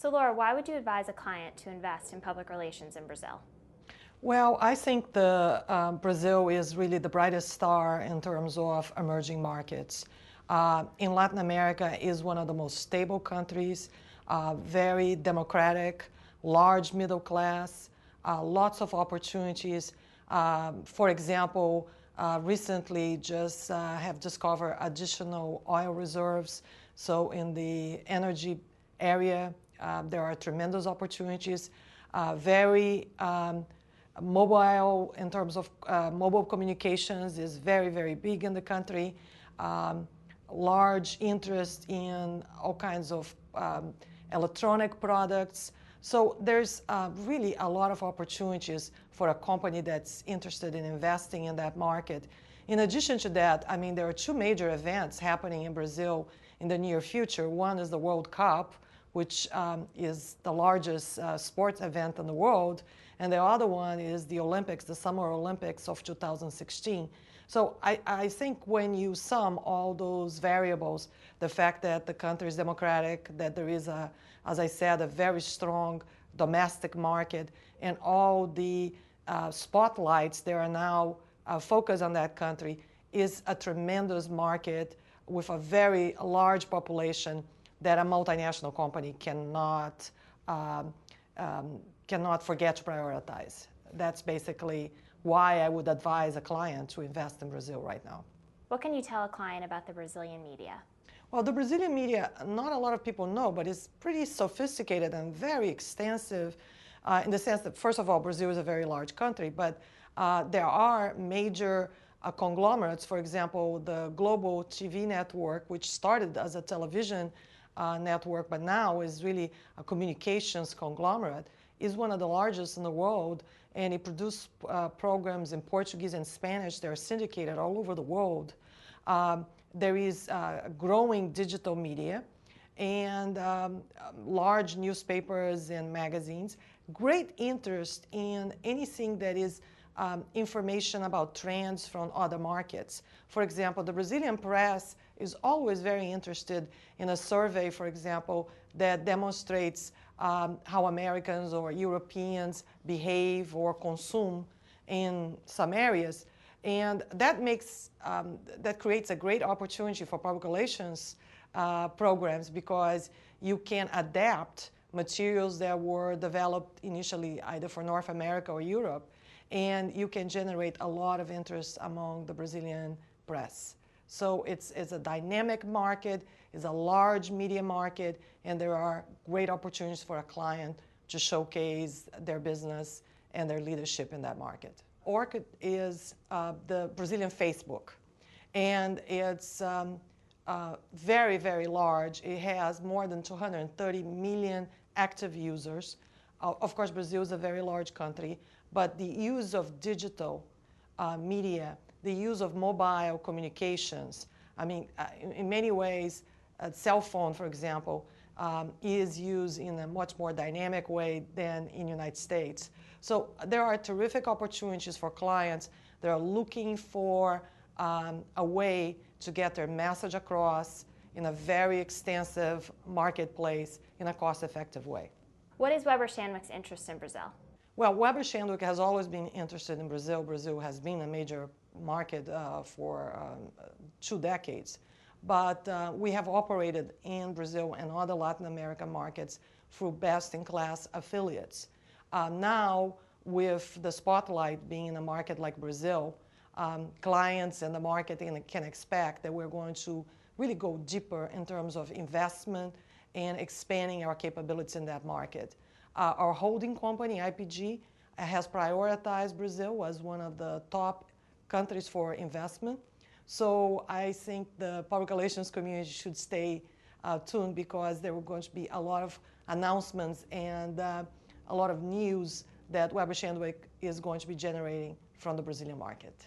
So Laura, why would you advise a client to invest in public relations in Brazil? Well, I think Brazil is really the brightest star in terms of emerging markets. In Latin America is one of the most stable countries, very democratic, large middle class, lots of opportunities. For example, recently just have discovered additional oil reserves. So in the energy area, there are tremendous opportunities. Very mobile in terms of mobile communications is very, very big in the country. Large interest in all kinds of electronic products. So there's really a lot of opportunities for a company that's interested in investing in that market. In addition to that, I mean, there are two major events happening in Brazil in the near future. One is the World Cup, which is the largest sports event in the world. And the other one is the Olympics, the Summer Olympics of 2016. So I think when you sum all those variables, the fact that the country is democratic, that there is, as I said, a very strong domestic market, and all the spotlights that are now focused on that country, is a tremendous market with a very large population that a multinational company cannot forget to prioritize. That's basically why I would advise a client to invest in Brazil right now. What can you tell a client about the Brazilian media? Well, the Brazilian media, not a lot of people know, but it's pretty sophisticated and very extensive in the sense that, first of all, Brazil is a very large country, but there are major conglomerates. For example, the Global TV network, which started as a television network, but now is really a communications conglomerate, is one of the largest in the world, and it produces programs in Portuguese and Spanish that are syndicated all over the world. There is growing digital media and large newspapers and magazines. Great interest in anything that is information about trends from other markets. For example, the Brazilian press is always very interested in a survey, for example, that demonstrates how Americans or Europeans behave or consume in some areas. And that creates a great opportunity for public relations programs, because you can adapt materials that were developed initially either for North America or Europe, and you can generate a lot of interest among the Brazilian press. So it's a dynamic market, it's a large media market, and there are great opportunities for a client to showcase their business and their leadership in that market. Orchid is the Brazilian Facebook, and it's very, very large. It has more than 230 million active users. Of course, Brazil is a very large country, but the use of digital media, the use of mobile communications, I mean, in many ways, a cell phone, for example, is used in a much more dynamic way than in the United States. So there are terrific opportunities for clients that are looking for a way to get their message across in a very extensive marketplace in a cost-effective way. What is Weber Shandwick's interest in Brazil? Well, Weber Shandwick has always been interested in Brazil. Brazil has been a major market for 2 decades. But we have operated in Brazil and other Latin American markets through best-in-class affiliates. Now, with the spotlight being in a market like Brazil, clients and the market can expect that we're going to really go deeper in terms of investment and expanding our capabilities in that market. Our holding company, IPG, has prioritized Brazil as one of the top countries for investment. So I think the public relations community should stay tuned, because there are going to be a lot of announcements and a lot of news that Weber Shandwick is going to be generating from the Brazilian market.